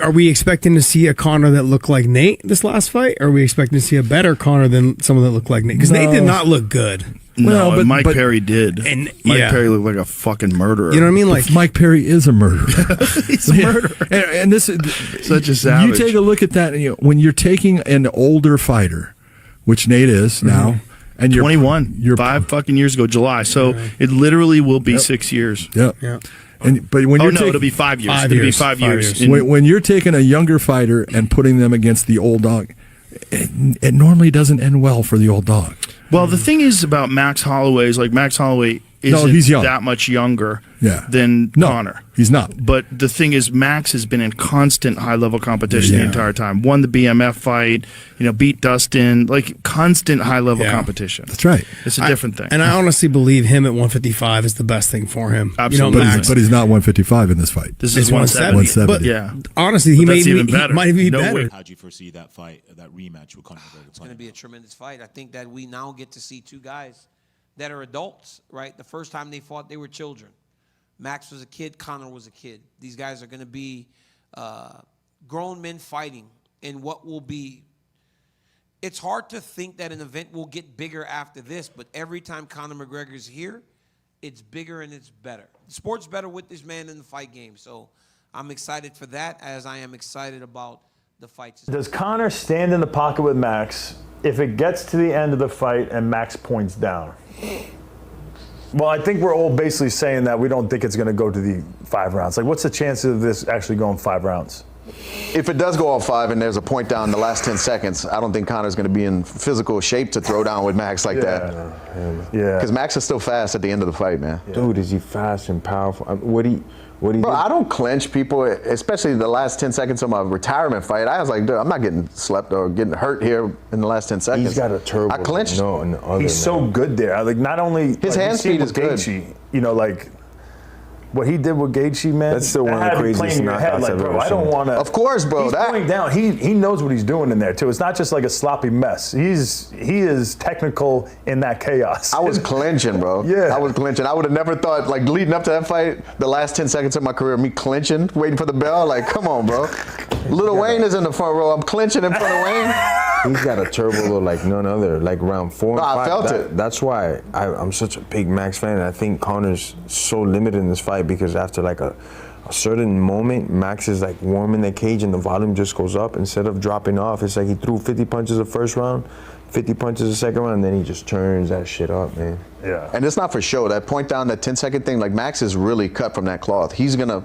Are we expecting to see a Conor that looked like Nate this last fight? Or are we expecting to see a better Conor than someone that looked like Nate? Because Nate did not look good. No, but Mike Perry did. And Mike Perry looked like a fucking murderer. You know what I mean? Like Mike Perry is a murderer. He's a murderer. And this is such a savage. You take a look at that, and when you're taking an older fighter, which Nate is now, and you're 21. You're 5 fucking years ago, July. So it literally will be 6 years. Yeah. But when you're it'll be 5 years. It'll be 5 years. When you're taking a younger fighter and putting them against the old dog, it normally doesn't end well for the old dog. Well, the thing is about Max Holloway is like Max Holloway isn't that much younger than Conor. He's not. But the thing is, Max has been in constant high-level competition the entire time. Won the BMF fight, beat Dustin, like constant high-level competition. That's right. It's a different thing. And I honestly believe him at 155 is the best thing for him. Absolutely. But he's not 155 in this fight. This is 170. But honestly, he might be better. How'd you foresee that fight, that rematch with Conor McGregor? It's going to be a tremendous fight. I think that we now get to see two guys that are adults, right? The first time they fought, they were children. Max was a kid, Conor was a kid. These guys are going to be grown men fighting in what will be... It's hard to think that an event will get bigger after this, but every time Conor McGregor is here, it's bigger and it's better. The sport's better with this man in the fight game, so I'm excited for that as I am excited about the fights. Does Conor stand in the pocket with Max if it gets to the end of the fight and Max points down? Well, I think we're all basically saying that we don't think it's going to go to the 5 rounds. Like, what's the chances of this actually going 5 rounds? If it does go all 5 and there's a point down in the last 10 seconds, I don't think Conor's going to be in physical shape to throw down with Max like that. Yeah. Because Max is still fast at the end of the fight, man. Dude, is he fast and powerful? Bro, I don't clinch people, especially the last 10 seconds of my retirement fight. I was like, dude, I'm not getting slept or getting hurt here in the last 10 seconds. He's got a turbo. I clinched. He's so good there. Like, not only his hand speed is good. Like what he did with Gaethje, man. That's still one of the craziest knockouts I've ever I don't want to. Of course, bro. He's going down. He knows what he's doing in there too. It's not just like a sloppy mess. He is technical in that chaos. I was clinching, bro. Yeah. I was clinching. I would have never thought, like, leading up to that fight, the last 10 seconds of my career, me clinching, waiting for the bell. Like, come on, bro. Lil Wayne is in the front row. I'm clinching in front of Wayne. He's got a turbo like none other. Like round 4 and 5. I felt it. That's why I'm such a big Max fan. And I think Conor's so limited in this fight because after like a certain moment, Max is like warm in the cage and the volume just goes up. Instead of dropping off, it's like he threw 50 punches the first round, 50 punches the second round, and then he just turns that shit up, man. Yeah. And it's not for show. That point down, that 10-second thing, like Max is really cut from that cloth. He's going to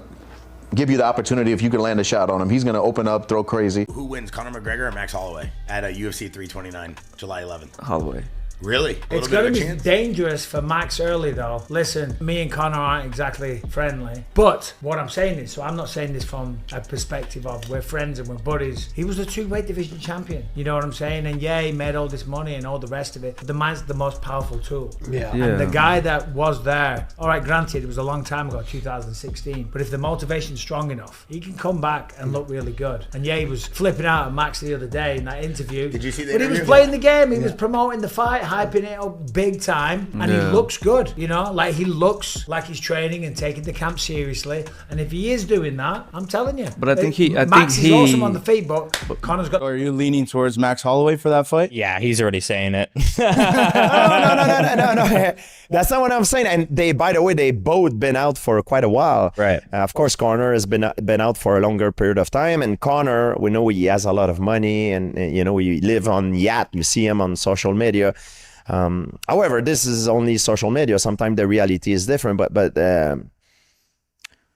give you the opportunity if you can land a shot on him. He's going to open up, throw crazy. Who wins, Conor McGregor or Max Holloway at UFC 329, July 11th? Holloway. Really? It's going to be dangerous for Max early, though. Listen, me and Conor aren't exactly friendly. But what I'm saying is, so I'm not saying this from a perspective of we're friends and we're buddies. He was the 2-weight division champion. You know what I'm saying? And yeah, he made all this money and all the rest of it. But the man's the most powerful tool. Yeah. And the guy that was there, all right, granted, it was a long time ago, 2016. But if the motivation's strong enough, he can come back and look really good. And yeah, he was flipping out at Max the other day in that interview. Did you see that? But he was playing the game. He was promoting the fight, hyping it up big time, and he looks good, like he looks like he's training and taking the camp seriously. And if he is doing that, I'm telling you. But I think Max is awesome on the feet, but Conor's got. Are you leaning towards Max Holloway for that fight? Yeah, he's already saying it. No. That's not what I'm saying. And they, by the way, they both been out for quite a while. Right. Of course, Conor has been out for a longer period of time, and Conor, we know he has a lot of money, and we live on yacht. You see him on social media. However, this is only social media. Sometimes the reality is different, but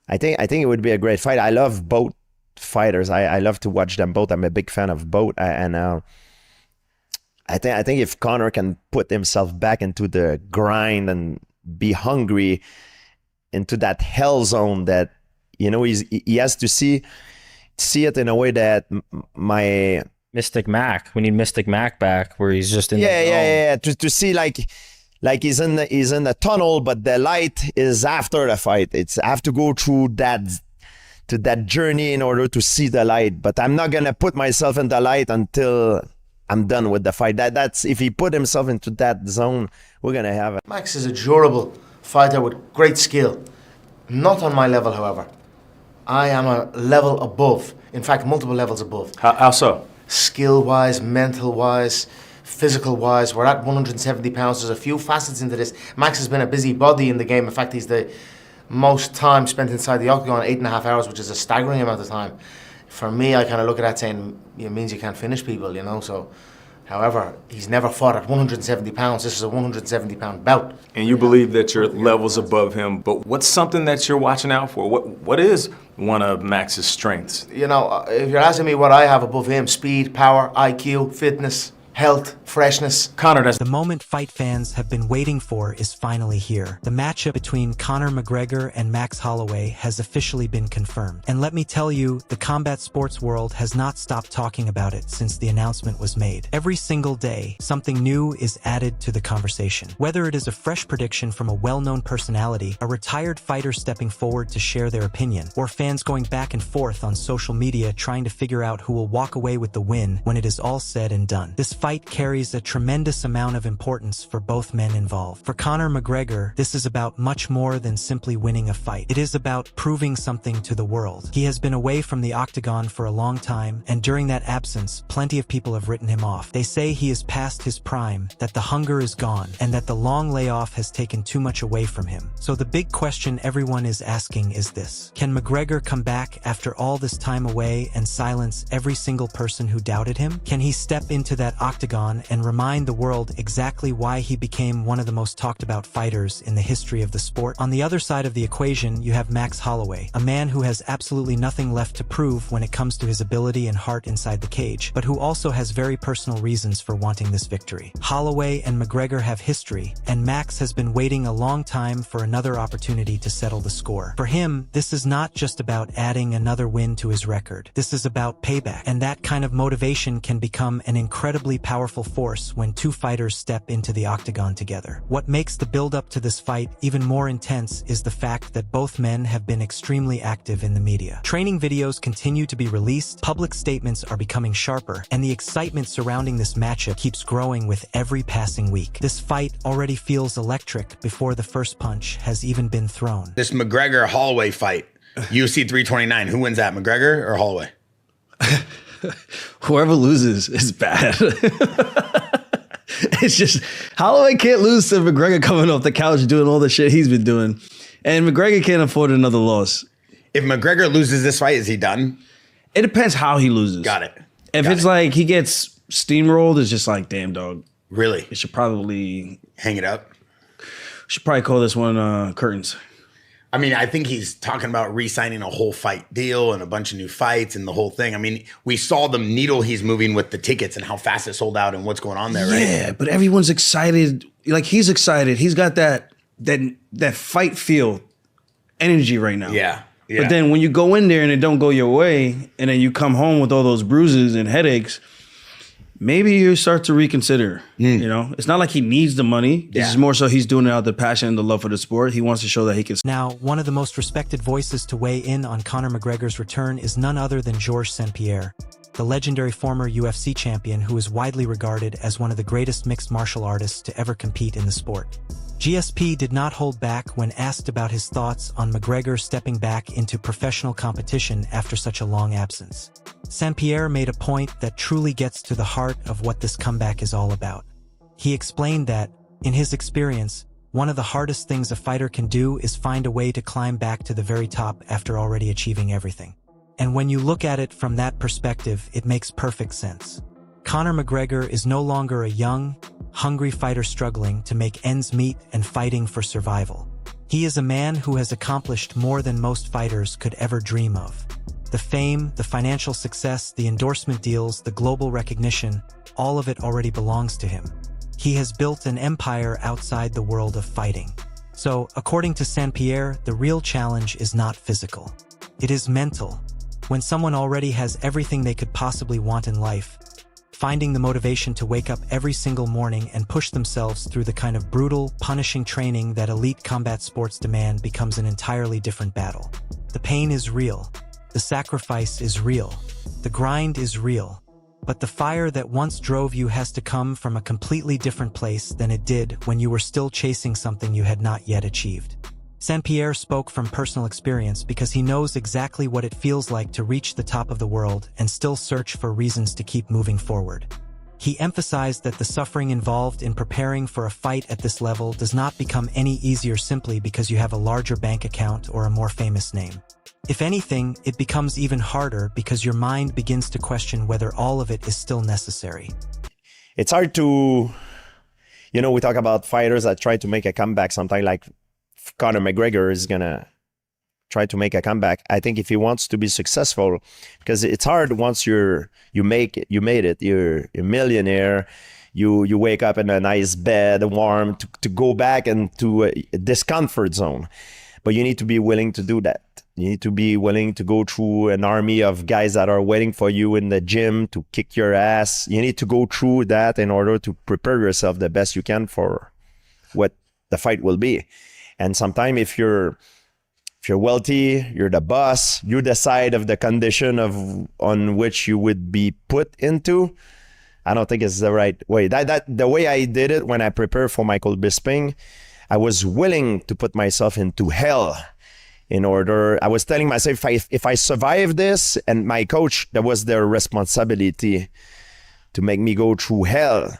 I think it would be a great fight. I love both fighters. I love to watch them both. I'm a big fan of both, and I think if Conor can put himself back into the grind and be hungry into that hell zone that he has to see it in a way that my Mystic Mac. We need Mystic Mac back, where he's just in. Yeah. To see like he's in the tunnel, but the light is after the fight. It's I have to go through that journey in order to see the light. But I'm not gonna put myself in the light until I'm done with the fight. That's if he put himself into that zone, we're gonna have it. Max is a durable fighter with great skill. Not on my level, however. I am a level above. In fact, multiple levels above. How so? Skill-wise, mental-wise, physical-wise. We're at 170 pounds. There's a few facets into this. Max has been a busy body in the game. In fact, he's the most time spent inside the Octagon, 8.5 hours, which is a staggering amount of time. For me, I kind of look at that saying, it means you can't finish people, you know, so... However, he's never fought at 170 pounds. This is a 170-pound bout. And you believe that you're levels above him, but what's something that you're watching out for? What is one of Max's strengths? You know, if you're asking me what I have above him, speed, power, IQ, fitness, health, freshness. Conor, that's the moment fight fans have been waiting for is finally here. The matchup between Conor McGregor and Max Holloway has officially been confirmed. And let me tell you, the combat sports world has not stopped talking about it since the announcement was made. Every single day, something new is added to the conversation. Whether it is a fresh prediction from a well-known personality, a retired fighter stepping forward to share their opinion, or fans going back and forth on social media trying to figure out who will walk away with the win when it is all said and done. This fight carries a tremendous amount of importance for both men involved. For Conor McGregor, this is about much more than simply winning a fight. It is about proving something to the world. He has been away from the Octagon for a long time, and during that absence, plenty of people have written him off. They say he is past his prime, that the hunger is gone, and that the long layoff has taken too much away from him. So the big question everyone is asking is this: can McGregor come back after all this time away and silence every single person who doubted him? Can he step into that Octagon and remind the world exactly why he became one of the most talked about fighters in the history of the sport? On the other side of the equation, you have Max Holloway, a man who has absolutely nothing left to prove when it comes to his ability and heart inside the cage, but who also has very personal reasons for wanting this victory. Holloway and McGregor have history, and Max has been waiting a long time for another opportunity to settle the score. For him, this is not just about adding another win to his record. This is about payback, and that kind of motivation can become an incredibly powerful force when two fighters step into the Octagon together. What makes the build-up to this fight even more intense is the fact that both men have been extremely active in the media. Training videos continue to be released, public statements are becoming sharper, and the excitement surrounding this matchup keeps growing with every passing week. This fight already feels electric before the first punch has even been thrown. This McGregor-Holloway fight, UFC 329, who wins that, McGregor or Holloway? Whoever loses is bad. It's just, Holloway can't lose to McGregor coming off the couch doing all the shit he's been doing. And McGregor can't afford another loss. If McGregor loses this fight, is he done? It depends how he loses. Got it. If it's like he gets steamrolled, it's just like, damn, dog. Really? It should probably... hang it up? Should probably call this one curtains. I mean, I think he's talking about re-signing a whole fight deal and a bunch of new fights and the whole thing. I mean, we saw the needle he's moving with the tickets and how fast it sold out and what's going on there, right? Yeah, but everyone's excited. Like, he's excited. He's got that fight feel energy right now. Yeah. But then when you go in there and it don't go your way, and then you come home with all those bruises and headaches, maybe you start to reconsider. You know, it's not like he needs the money. This is more so he's doing it out of the passion and the love for the sport. He wants to show that he can. Now, one of the most respected voices to weigh in on Conor McGregor's return is none other than Georges St-Pierre, the legendary former UFC champion who is widely regarded as one of the greatest mixed martial artists to ever compete in the sport. GSP did not hold back when asked about his thoughts on McGregor stepping back into professional competition after such a long absence. St-Pierre made a point that truly gets to the heart of what this comeback is all about. He explained that, in his experience, one of the hardest things a fighter can do is find a way to climb back to the very top after already achieving everything. And when you look at it from that perspective, it makes perfect sense. Conor McGregor is no longer a young, hungry fighter struggling to make ends meet and fighting for survival. He is a man who has accomplished more than most fighters could ever dream of. The fame, the financial success, the endorsement deals, the global recognition, all of it already belongs to him. He has built an empire outside the world of fighting. So, according to St-Pierre, the real challenge is not physical. It is mental. When someone already has everything they could possibly want in life, finding the motivation to wake up every single morning and push themselves through the kind of brutal, punishing training that elite combat sports demand becomes an entirely different battle. The pain is real. The sacrifice is real. The grind is real. But the fire that once drove you has to come from a completely different place than it did when you were still chasing something you had not yet achieved. St-Pierre spoke from personal experience because he knows exactly what it feels like to reach the top of the world and still search for reasons to keep moving forward. He emphasized that the suffering involved in preparing for a fight at this level does not become any easier simply because you have a larger bank account or a more famous name. If anything, it becomes even harder because your mind begins to question whether all of it is still necessary. It's hard to, we talk about fighters that try to make a comeback. Something like Conor McGregor is gonna try to make a comeback. I think if he wants to be successful, because it's hard once you made it, you're a millionaire, you wake up in a nice bed, warm, to go back into a discomfort zone. But you need to be willing to do that. You need to be willing to go through an army of guys that are waiting for you in the gym to kick your ass. You need to go through that in order to prepare yourself the best you can for what the fight will be. And sometimes if you're wealthy, you're the boss, you decide of the condition on which you would be put into. I don't think it's the right way. The way I did it when I prepared for Michael Bisping, I was willing to put myself into hell in order. I was telling myself, if I survive this, and my coach, that was their responsibility to make me go through hell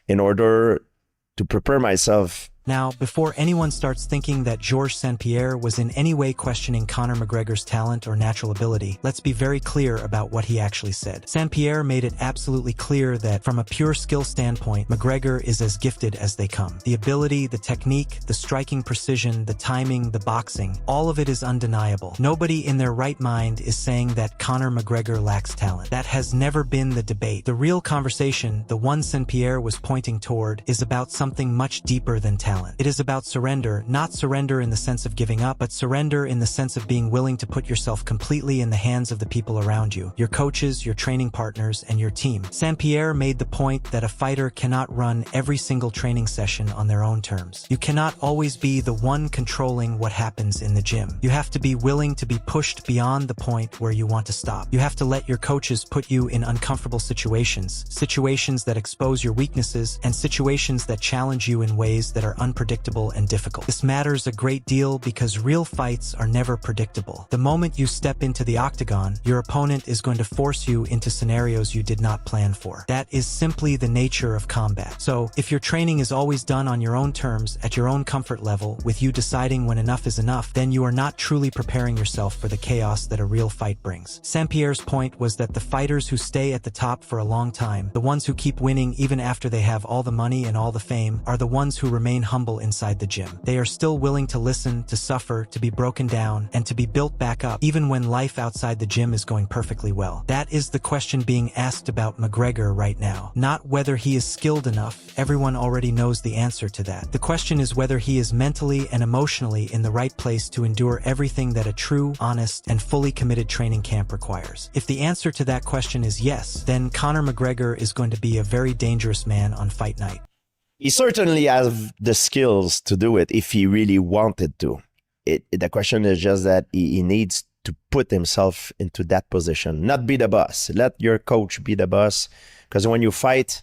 in order to prepare myself. Now, before anyone starts thinking that Georges St-Pierre was in any way questioning Conor McGregor's talent or natural ability, let's be very clear about what he actually said. St-Pierre made it absolutely clear that from a pure skill standpoint, McGregor is as gifted as they come. The ability, the technique, the striking precision, the timing, the boxing, all of it is undeniable. Nobody in their right mind is saying that Conor McGregor lacks talent. That has never been the debate. The real conversation, the one St-Pierre was pointing toward, is about something much deeper than talent. It is about surrender, not surrender in the sense of giving up, but surrender in the sense of being willing to put yourself completely in the hands of the people around you, your coaches, your training partners, and your team. St-Pierre made the point that a fighter cannot run every single training session on their own terms. You cannot always be the one controlling what happens in the gym. You have to be willing to be pushed beyond the point where you want to stop. You have to let your coaches put you in uncomfortable situations, situations that expose your weaknesses, and situations that challenge you in ways that are unpredictable and difficult. This matters a great deal because real fights are never predictable. The moment you step into the octagon, your opponent is going to force you into scenarios you did not plan for. That is simply the nature of combat. So, if your training is always done on your own terms, at your own comfort level, with you deciding when enough is enough, then you are not truly preparing yourself for the chaos that a real fight brings. St-Pierre's point was that the fighters who stay at the top for a long time, the ones who keep winning even after they have all the money and all the fame, are the ones who remain humble inside the gym. They are still willing to listen, to suffer, to be broken down, and to be built back up, even when life outside the gym is going perfectly well. That is the question being asked about McGregor right now. Not whether he is skilled enough, everyone already knows the answer to that. The question is whether he is mentally and emotionally in the right place to endure everything that a true, honest, and fully committed training camp requires. If the answer to that question is yes, then Conor McGregor is going to be a very dangerous man on fight night. He certainly has the skills to do it if he really wanted to. The question is just that he needs to put himself into that position, not be the boss. Let your coach be the boss, because when you fight,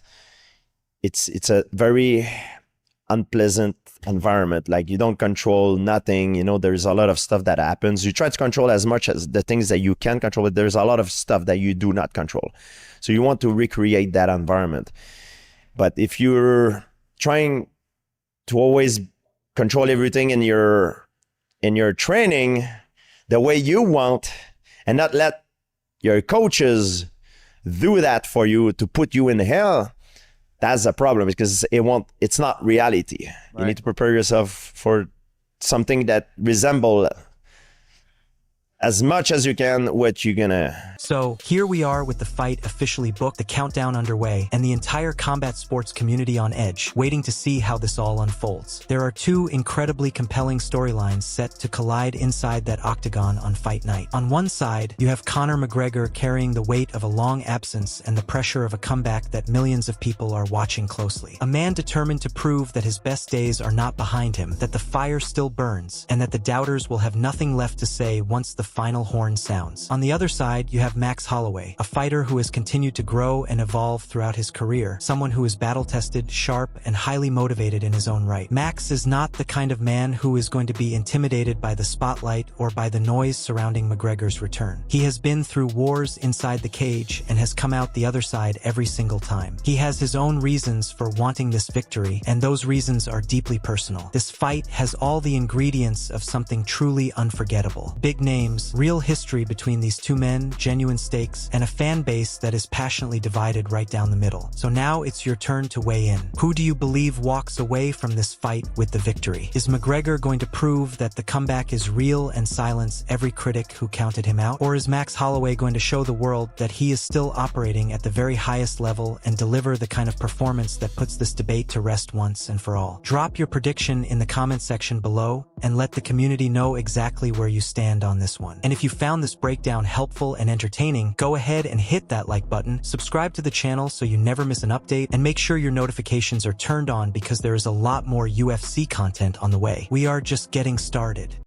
it's a very unpleasant environment. Like, you don't control nothing. There's a lot of stuff that happens. You try to control as much as the things that you can control, but there's a lot of stuff that you do not control. So you want to recreate that environment. But if you're trying to always control everything in your training the way you want, and not let your coaches do that for you to put you in hell, that's a problem, because it's not reality. Right. You need to prepare yourself for something that resembles as much as you can what you're gonna. So here we are with the fight officially booked, the countdown underway, and the entire combat sports community on edge, waiting to see how this all unfolds. There are two incredibly compelling storylines set to collide inside that octagon on fight night. On one side, you have Conor McGregor carrying the weight of a long absence and the pressure of a comeback that millions of people are watching closely. A man determined to prove that his best days are not behind him, that the fire still burns, and that the doubters will have nothing left to say once the final horn sounds. On the other side, you have Max Holloway, a fighter who has continued to grow and evolve throughout his career, someone who is battle-tested, sharp, and highly motivated in his own right. Max is not the kind of man who is going to be intimidated by the spotlight or by the noise surrounding McGregor's return. He has been through wars inside the cage and has come out the other side every single time. He has his own reasons for wanting this victory, and those reasons are deeply personal. This fight has all the ingredients of something truly unforgettable. Big names, real history between these two men, genuine stakes, and a fan base that is passionately divided right down the middle. So now it's your turn to weigh in. Who do you believe walks away from this fight with the victory? Is McGregor going to prove that the comeback is real and silence every critic who counted him out? Or is Max Holloway going to show the world that he is still operating at the very highest level and deliver the kind of performance that puts this debate to rest once and for all? Drop your prediction in the comment section below and let the community know exactly where you stand on this one. And if you found this breakdown helpful and entertaining, go ahead and hit that like button, subscribe to the channel so you never miss an update, and make sure your notifications are turned on because there is a lot more UFC content on the way. We are just getting started.